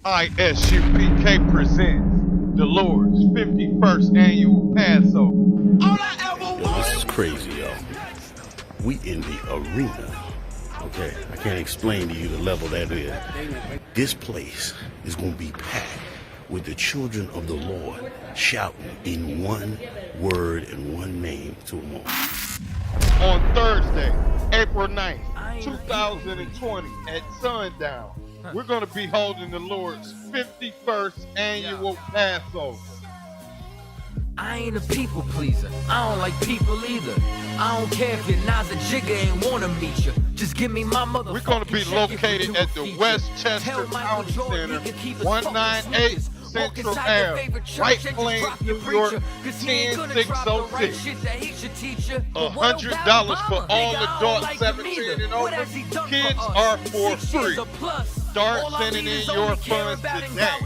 I.S.U.P.K presents the Lord's 51st annual Passover. Yo, this is crazy, yo. We in the arena. Okay, I can't explain to you the level that is. This place is going to be packed with the children of the Lord shouting in one word and one name to them all. On Thursday, April 9th, 2020 at sundown, we're going to be holding the Lord's 51st annual Passover. I ain't a people pleaser. I don't like people either. I don't care if your Nas a jigger ain't wanna meet you. Just give me my mother. We're going to be located at the Westchester County Center, 198 Central Ave, White Plains, New York, 10606. $100 for all adults 17 and over. Kids are for free. Start sending in your funds today.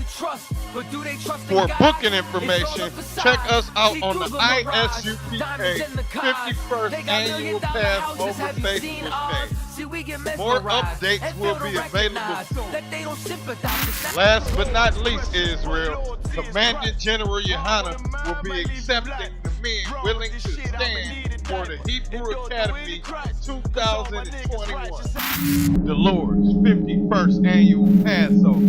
For booking information, check us out on the I.S.U.P.K 51st Annual Passover Facebook page. More updates will be available soon. Last but not least, Israel, Commandant General Yohanna will be accepting the men willing to stand for the Hebrew Academy 2021. The Lord's 51st Annual Passover.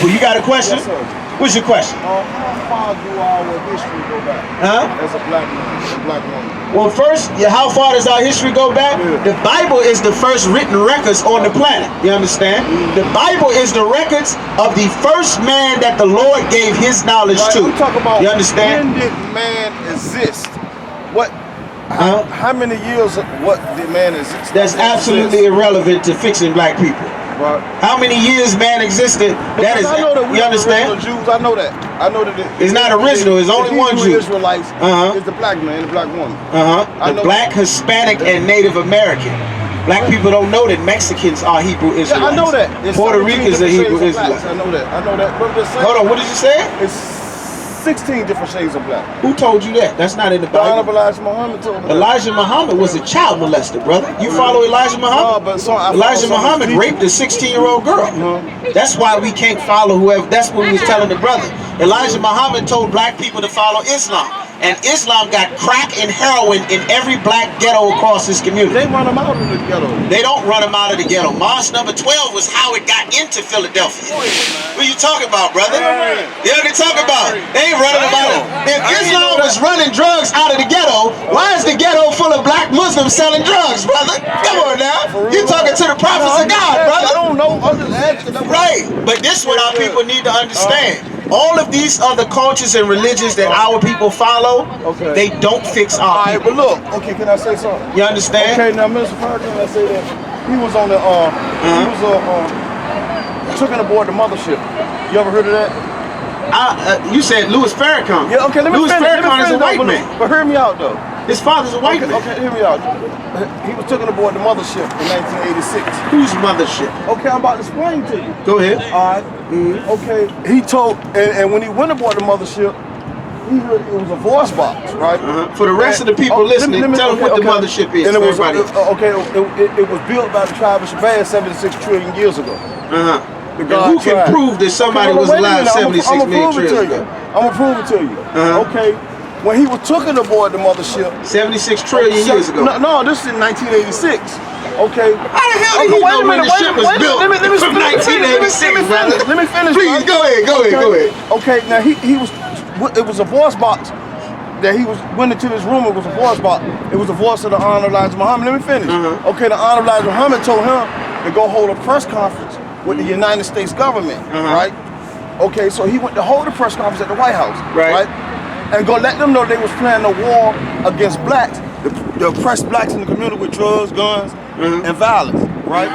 Well, you got a question? Yes, sir. What's your question? How far do our history go back? Huh? As a black man, a black woman. Well, first, how far does our history go back? Yeah. The Bible is the first written records on the planet. You understand? The Bible is the records of the first man that the Lord gave his knowledge to. We talk about, you understand? when did man exist? How many years what did man exist? That's absolutely irrelevant to fixing black people. Right. How many years man existed? That is, I know that we you understand? Jews. I know that. I know that it's not original. It's only one Jew. Israelites is the black man, the black woman. The black, Hispanic, and Native American. Black people don't know that Mexicans are Hebrew Israelites. Yeah, I know that. Puerto Ricans are Hebrew Israelites. I know that. I know that. But hold on, what did you say? It's 16 different shades of black. Who told you that? That's not in the Bible. The Honorable Elijah Muhammad told me that. Elijah Muhammad was a child molester, brother. You follow Elijah Muhammad? No, but Elijah Muhammad raped a 16-year-old girl. That's why we can't follow whoever. That's what we was telling the brother. Elijah Muhammad told black people to follow Islam. And Islam got crack and heroin in every black ghetto across this community. They run them out of the ghetto. They don't run them out of the ghetto. Mosque number 12 was how it got into Philadelphia. What are you talking about, brother? Yeah, they talk about it. They ain't running them out of it. If Islam was running drugs out of the ghetto, why is the ghetto full of black Muslims selling drugs, brother? Come on now. You're talking to the prophets of God, brother. I don't know. Right. But this is what our people need to understand. All of these other cultures and religions that our people follow, they don't fix our people. But look, can I say something? You understand? Okay, now Mr. Farrakhan, I say that he was on the, took aboard the mothership. You ever heard of that? You said Louis Farrakhan. Yeah, okay, let me Louis Farrakhan is a white man. But hear me out though. His father's a white man. Okay, hear me out. He was taken aboard the mothership in 1986. Whose mothership? Okay, I'm about to explain to you. Go ahead. All right. Okay, he told, and when he went aboard the mothership, he heard it was a voice box, right? For the rest of the people listening, tell them what the mothership is. And it was, it was built by the tribe of Shabazz 76 trillion years ago. Who can prove that somebody was alive 76 million years ago? I'm gonna prove it to you. Okay. When he was taken aboard the mothership 76 trillion years ago. No, this is in 1986. Okay. How the hell do you know when the ship was built from 1986, brother? Let me finish. Please, go ahead. Okay, now it was a voice box that he went into this room. It was a voice box. It was the voice of the Honorable Elijah Muhammad. Let me finish. Okay, the Honorable Elijah Muhammad told him to go hold a press conference with the United States government, right? Okay, so he went to hold a press conference at the White House, right? And go let them know they was planning a war against blacks, the oppressed blacks in the community with drugs, guns, and violence, right?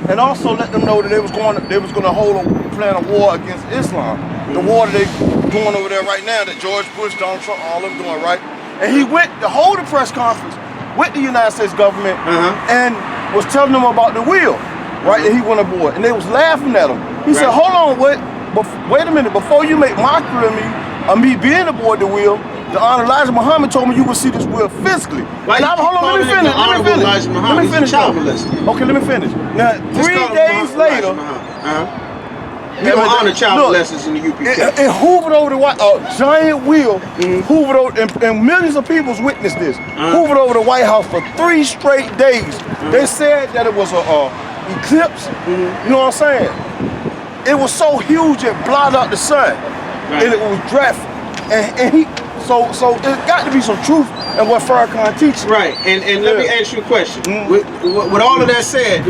And also let them know that they was going to plan a war against Islam, the war that they doing over there right now, that George Bush, Donald Trump, all of them doing, right? And he went to hold a press conference with the United States government and was telling them about the wheel, right? And he went aboard, and they was laughing at him. He said, "Hold on, wait a minute, before you make mockery of me being aboard the wheel, the Honorable Elijah Muhammad told me you would see this wheel physically." Hold on, let me finish. Let me finish. Okay, let me finish. Now, 3 days later, You don't honor child molesters in the UPK. It hoovered over the White giant wheel, hoovered over, and millions of people witnessed this. Hoovered over the White House for 3 straight days. They said that it was a eclipse. You know what I'm saying? It was so huge it blotted out the sun, and it was dreadful. And he, so it got to be some truth in what Farrakhan teaches. Right, and let me ask you a question. With all of that said,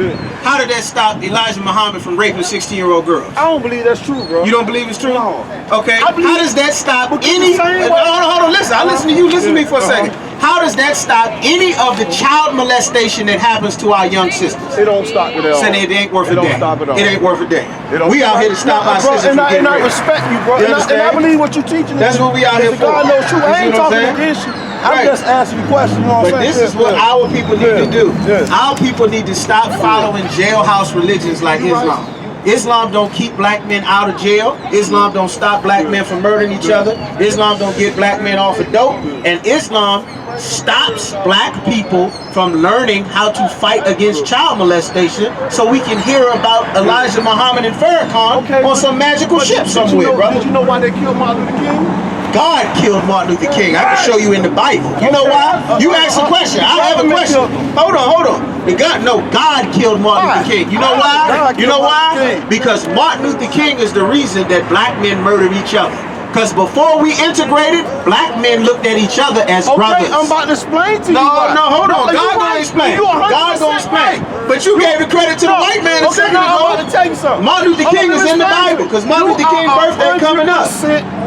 how did that stop Elijah Muhammad from raping 16-year-old girls? I don't believe that's true, bro. You don't believe it's true? No. Okay. How does that stop any? Hold on, listen. I listen to you. Listen to me for a second. How does that stop any of the child molestation that happens to our young sisters? It don't stop it all. Saying it ain't worth a damn. It don't stop it all. It ain't worth a damn. We out here to stop our sisters from getting raped. And I respect you, bro. You and I believe what you're teaching. That's what we out here for. God knows truth. I ain't talking against you. I'm just asking you questions. You know what I'm saying? But this is what our people need to do. Our people need to stop following jailhouse religions like Islam. Islam don't keep black men out of jail. Islam don't stop black men from murdering each other. Islam don't get black men off of dope. And Islam stops black people from learning how to fight against child molestation so we can hear about Elijah Muhammad and Farrakhan on some magical ship somewhere, brother. Did you know why they killed Martin Luther King? God killed Martin Luther King. I can show you in the Bible. You know why? You ask a question. I have a question. Hold on. God killed Martin Luther King. You know why? You know why? Because Martin Luther King is the reason that black men murdered each other. Because before we integrated, black men looked at each other as brothers. I'm about to explain to you. No, hold on. God gonna explain. God gonna explain. But you gave the credit to the white man a second ago. I'm about to tell you something. Martin Luther King is in the Bible because Martin Luther King's birthday coming up.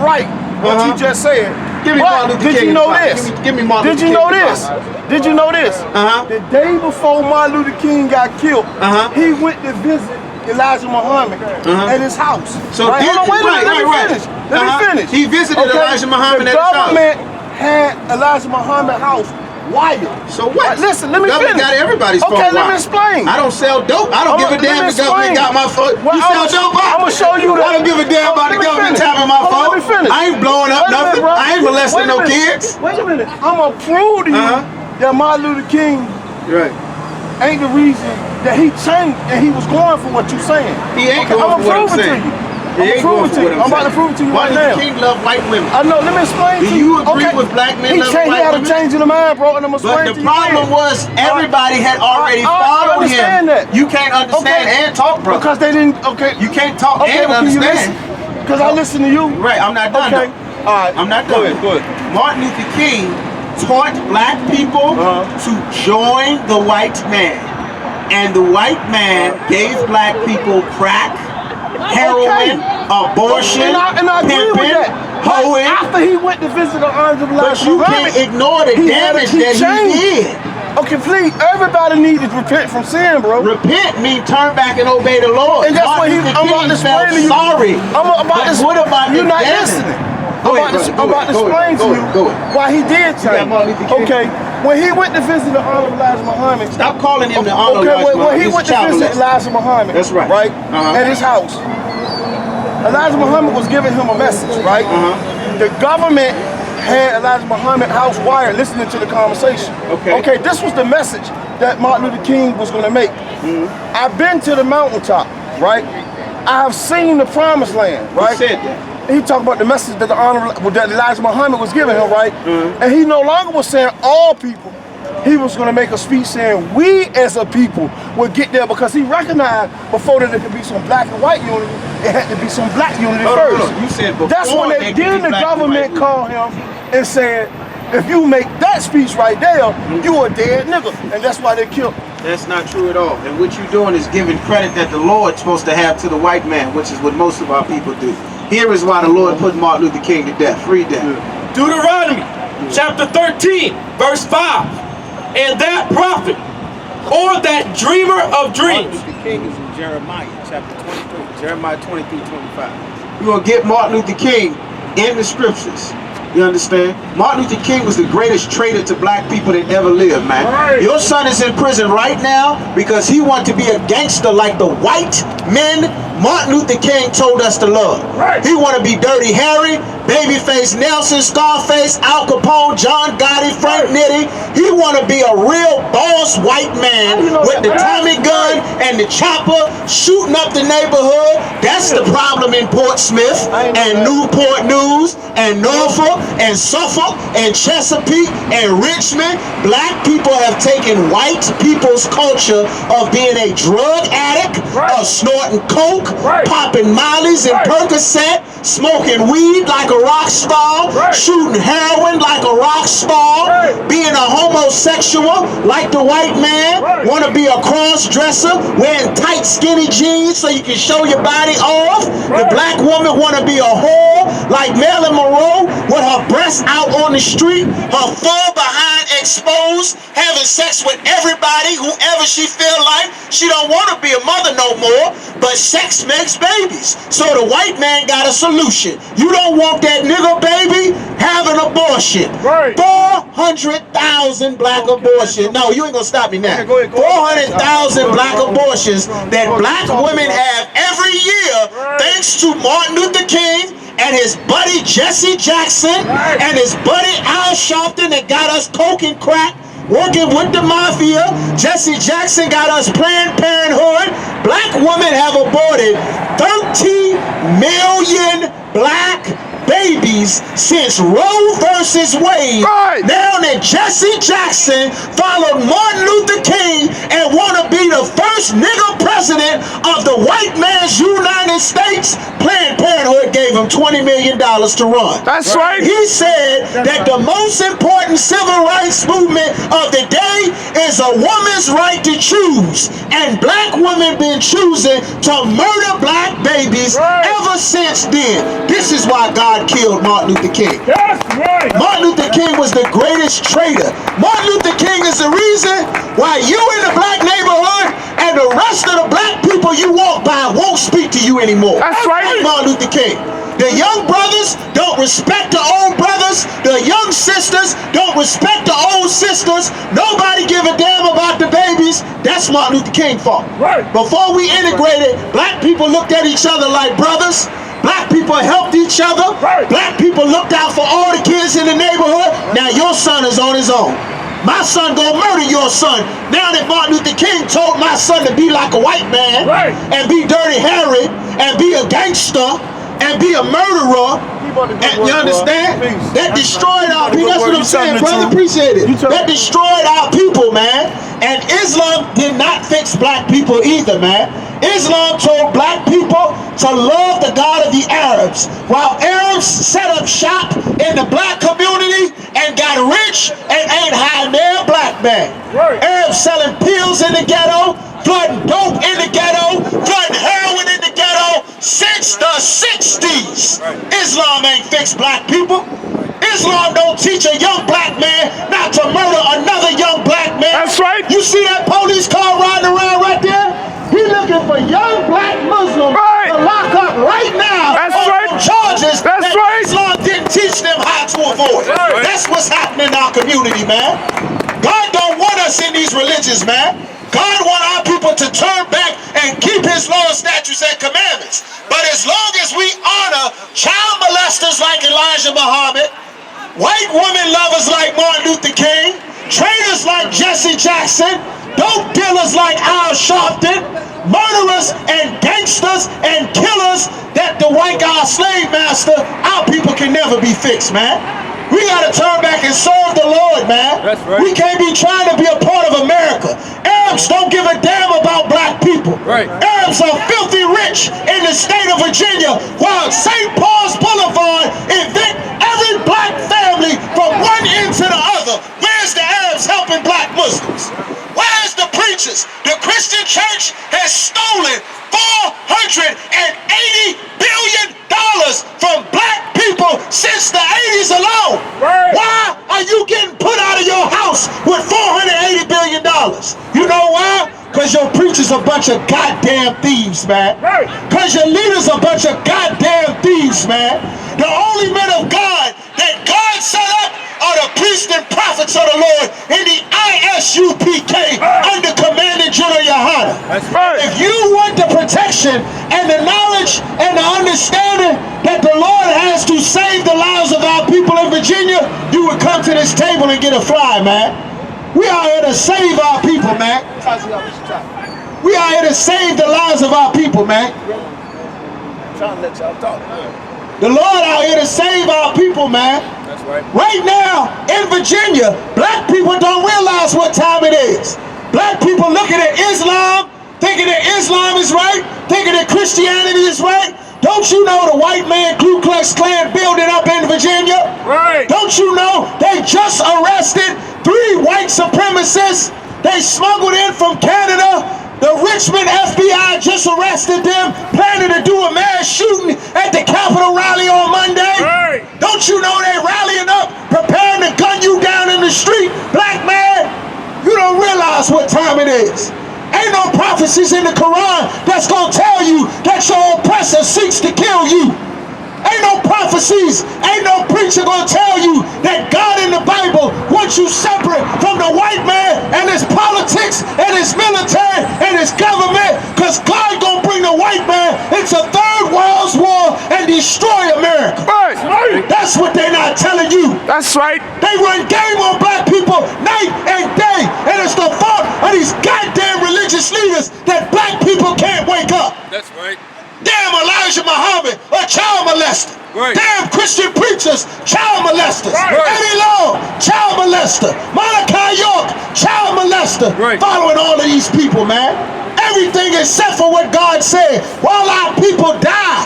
Right. What you just said. Give me Martin Luther King. Did you know this? Give me Martin Luther King. Did you know this? Did you know this? The day before Martin Luther King got killed, he went to visit Elijah Muhammad at his house. So wait a minute, let me finish. He visited Elijah Muhammad at his house. The government had Elijah Muhammad's house wired. So what? Listen, let me finish. Government got everybody's phone wired. Okay, let me explain. I don't sell dope. I don't give a damn if the government got my phone. You sell dope? I'm gonna show you that. I don't give a damn about the government tapping my phone. I ain't blowing up nothing. I ain't molesting no kids. Wait a minute. I'm gonna prove to you that Martin Luther King ain't the reason that he changed and he was going for what you're saying. He ain't going for what I'm saying. I'm about to prove it to you right now. Martin Luther King loved white women. I know, let me explain to you. Do you agree with black men loving white women? He had a change in the mind, bro, and I'm explaining to you. But the problem was everybody had already followed him. You can't understand and talk, bro. Because they didn't, You can't talk and understand. Because I listen to you. Right, I'm not done. All right. I'm not done. Go ahead. Martin Luther King taught black people to join the white man. And the white man gave black people crack, heroin, abortion, pimping, hoeing. After he went to visit the arms of Elijah Muhammad, but you can't ignore the damage that he did. Okay, please, everybody needs to repent from sin, bro. Repent means turn back and obey the Lord. And that's what I'm about to explain to you. Sorry. What about you're not listening. I'm about to explain to you why he did change. Okay, when he went to visit the honor of Elijah Muhammad. Stop calling him the honor of Elijah Muhammad. When he went to visit Elijah Muhammad, that's right. Right? At his house. Elijah Muhammad was giving him a message, right? The government had Elijah Muhammad's house wired, listening to the conversation. Okay, this was the message that Martin Luther King was going to make. I've been to the mountaintop, right? I have seen the promised land, right? He said that. He talked about the message that that Elijah Muhammad was giving him, right? And he no longer was saying all people. He was going to make a speech saying we as a people would get there because he recognized before that there could be some black and white unity, it had to be some black unity first. You said before. That's when then the government called him and said, if you make that speech right there, you a dead nigga. And that's why they killed him. That's not true at all. And what you're doing is giving credit that the Lord's supposed to have to the white man, which is what most of our people do. Here is why the Lord put Martin Luther King to death. Read that. Deuteronomy chapter 13, verse 5. And that prophet, or that dreamer of dreams. Martin Luther King is in Jeremiah chapter 23. Jeremiah 23:25. We're going to get Martin Luther King in the scriptures. You understand? Martin Luther King was the greatest traitor to black people that ever lived, man. Your son is in prison right now because he wanted to be a gangster like the white men Martin Luther King told us to love. He want to be Dirty Harry, Babyface Nelson, Scarface, Al Capone, John Gotti, Frank Nitti. He want to be a real boss white man with the Tommy gun and the chopper shooting up the neighborhood. That's the problem in Portsmouth and Newport News and Norfolk and Suffolk and Chesapeake and Richmond. Black people have taken white people's culture of being a drug addict, of snorting coke, popping mollies and Percocet, smoking weed like a rock star, shooting heroin like a rock star, being a homosexual like the white man, want to be a cross-dresser, wearing tight skinny jeans so you can show your body off. The black woman want to be a whore like Marilyn Monroe with her breasts out on the street, her full behind exposed, having sex with everybody, whoever she feel like. She don't want to be a mother no more, but sex makes babies. So the white man got a solution. You don't want that nigga baby, have an abortion. 400,000 black abortions. No, you ain't gonna stop me now. 400,000 black abortions that black women have every year thanks to Martin Luther King and his buddy Jesse Jackson and his buddy I.S.U.P.K that got us coke and crack, working with the mafia. Jesse Jackson got us Planned Parenthood. Black women have aborted 13 million black babies since Roe versus Wade. Now that Jesse Jackson followed Martin Luther King and want to be the first nigga president of the white man's United States, Planned Parenthood gave him $20 million to run. That's right. He said that the most important civil rights movement of the day is a woman's right to choose. And black women been choosing to murder black babies ever since then. This is why God killed Martin Luther King. That's right. Martin Luther King was the greatest traitor. Martin Luther King is the reason why you in the black neighborhood and the rest of the black people you walk by won't speak to you anymore. That's right. Martin Luther King. The young brothers don't respect the old brothers. The young sisters don't respect the old sisters. Nobody give a damn about the babies. That's Martin Luther King fault. Before we integrated, black people looked at each other like brothers. Black people helped each other. Black people looked out for all the kids in the neighborhood. Now your son is on his own. My son gonna murder your son. Now that Martin Luther King told my son to be like a white man and be Dirty Harry and be a gangster and be a murderer, and you understand? That destroyed our people. That's what I'm saying, brother. Appreciate it. That destroyed our people, man. And Islam did not fix black people either, man. Islam told black people to love the God of the Arabs, while Arabs set up shop in the black community and got rich and ain't hired their black man. Arabs selling pills in the ghetto, flooding dope in the ghetto, flooding heroin in the ghetto since the 60s. Islam ain't fixed black people. Islam don't teach a young black man not to murder another young black man. That's right. You see that police car riding around right there? He looking for young black Muslims to lock up right now on charges that Islam didn't teach them how to avoid. That's what's happening in our community, man. God don't want us in these religions, man. God want our people to turn back and keep his laws, statutes, and commandments. But as long as we honor child molesters like Elijah Muhammad, white woman lovers like Martin Luther King, traitors like Jesse Jackson, dope dealers like I.S.U.P.K, murderers and gangsters and killers that the white guy slave master, our people can never be fixed, man. We gotta turn back and serve the Lord, man. That's right. We can't be trying to be a part of America. Arabs don't give a damn about black people. Arabs are filthy rich in the state of Virginia, while St. Paul's Boulevard evict every black family from one end to the other. Where's the Arabs helping black Muslims? Where's the preachers? The Christian church has stolen $480 billion from black people since the 80s alone. Why are you getting put out of your house with $480 billion? You know why? Because your preachers a bunch of goddamn thieves, man. Because your leaders a bunch of goddamn thieves, man. The only men of God that God God set up are the priests and prophets of the Lord in the I.S.U.P.K under commanding GEN.YAHANNA. That's right. If you want the protection and the knowledge and the understanding that the Lord has to save the lives of our people in Virginia, you would come to this table and get a fly, man. We are here to save our people, man. We are here to save the lives of our people, man. I'm trying to let y'all talk. The Lord out here to save our people, man. That's right. Right now, in Virginia, black people don't realize what time it is. Black people looking at Islam, thinking that Islam is right, thinking that Christianity is right. Don't you know the white man Ku Klux Klan building up in Virginia? Right. Don't you know they just arrested 3 white supremacists? They smuggled in from Canada. The Richmond FBI just arrested them, planning to do a mass shooting at the Capitol rally on Monday. Right. Don't you know they rallying up, preparing to gun you down in the street, black man? You don't realize what time it is. Ain't no prophecies in the Quran that's gonna tell you that your oppressor seeks to kill you. Ain't no prophecies, ain't no preacher gonna tell you that God in the Bible wants you separate from the white man and his politics and his military and his government, because God gonna bring the white man into Third World War and destroy America. Right. Right. That's what they're not telling you. That's right. They run game on black people night and day, and it's the fault of these goddamn religious leaders that black people can't wake up. That's right. Damn Elijah Muhammad, a child molester. Right. Damn Christian preachers, child molesters. Right. Eddie Long, child molester. Malachi York, child molester. Right. Following all of these people, man. Everything except for what God said. While our people die,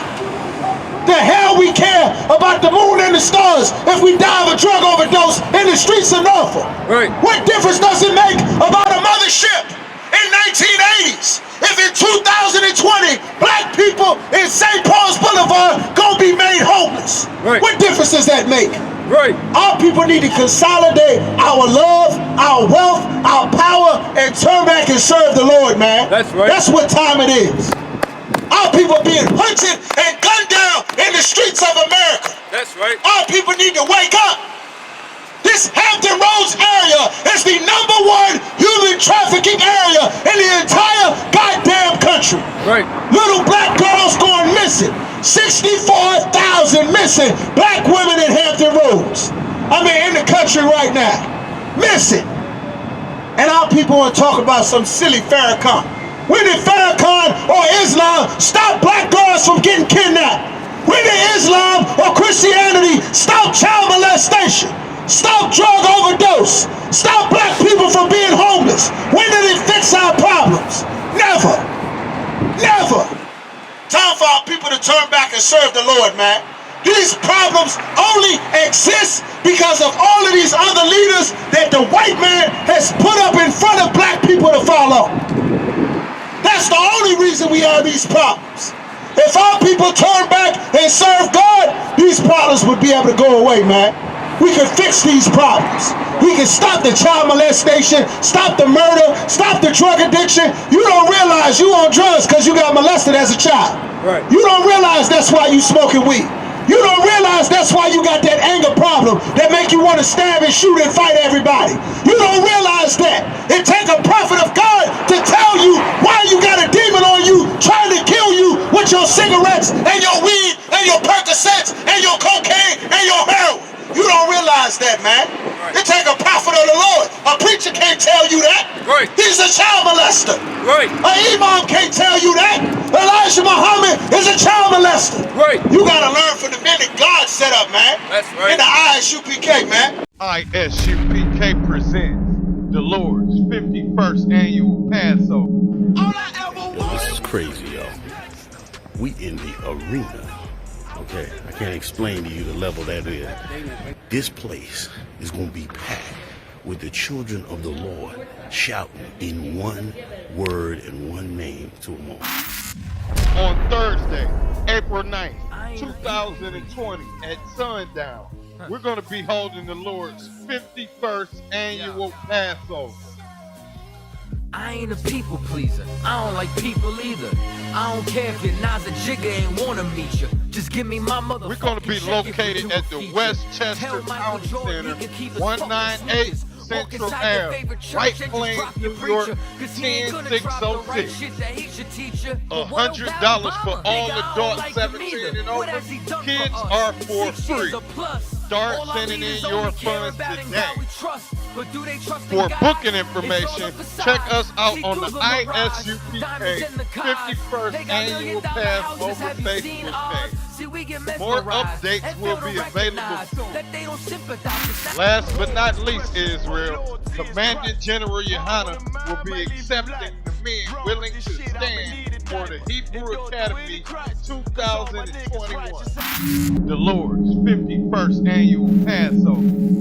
the hell we care about the moon and the stars if we die of a drug overdose in the streets of Norfolk. Right. What difference does it make about a mothership in 1980s? If in 2020, black people in St. Paul's Boulevard gonna be made homeless. Right. What difference does that make? Right. Our people need to consolidate our love, our wealth, our power, and turn back and serve the Lord, man. That's right. That's what time it is. Our people are being hunted and gunned down in the streets of America. That's right. Our people need to wake up. This Hampton Roads area is the #1 human trafficking area in the entire goddamn country. Right. Little black girls going missing. 64,000 missing black women in Hampton Roads. I mean, in the country right now. Missing. And our people want to talk about some silly Farrakhan. When did Farrakhan or Islam stop black girls from getting kidnapped? When did Islam or Christianity stop child molestation? Stop drug overdose. Stop black people from being homeless. When did it fix our problems? Never. Never. Time for our people to turn back and serve the Lord, man. These problems only exist because of all of these other leaders that the white man has put up in front of black people to follow. That's the only reason we have these problems. If our people turn back and serve God, these problems would be able to go away, man. We can fix these problems. We can stop the child molestation, stop the murder, stop the drug addiction. You don't realize you on drugs because you got molested as a child. Right. You don't realize that's why you smoking weed. You don't realize that's why you got that anger problem that make you want to stab and shoot and fight everybody. You don't realize that. It take a prophet of God to tell you why you got a demon on you trying to kill you with your cigarettes and your weed and your Percocets and your cocaine and your heroin. You don't realize that, man. Right. It take a prophet of the Lord. A preacher can't tell you that. Right. He's a child molester. Right. An imam can't tell you that. Elijah Muhammad is a child molester. Right. You gotta learn from the men that God set up, man. That's right. In the I.S.U.P.K, man. I.S.U.P.K presents the Lord's 51st annual Passover. Yo, this is crazy, yo. We in the arena. Okay, I can't explain to you the level that is. This place is going to be packed with the children of the Lord shouting in one word and one name to them all. On Thursday, April 9th, 2020 at sundown, we're going to be holding the Lord's 51st annual Passover. I ain't a people pleaser. I don't like people either. I don't care if your Nas a jigger ain't wanna meet you. Just give me my mother. We're going to be located at the Westchester County Center, 198 Central Ave, White Plains, New York, 10606. $100 for all adults 17 and over. Kids are for free. Start sending in your funds today. For booking information, check us out on the I.S.U.P.K 51st Annual Pass over Facebook page. More updates will be available soon. Last but not least, Israel, Commandant General Yahanna will be accepting the men willing to stand for the Hebrew Academy 2021, the Lord's 51st Annual Passover.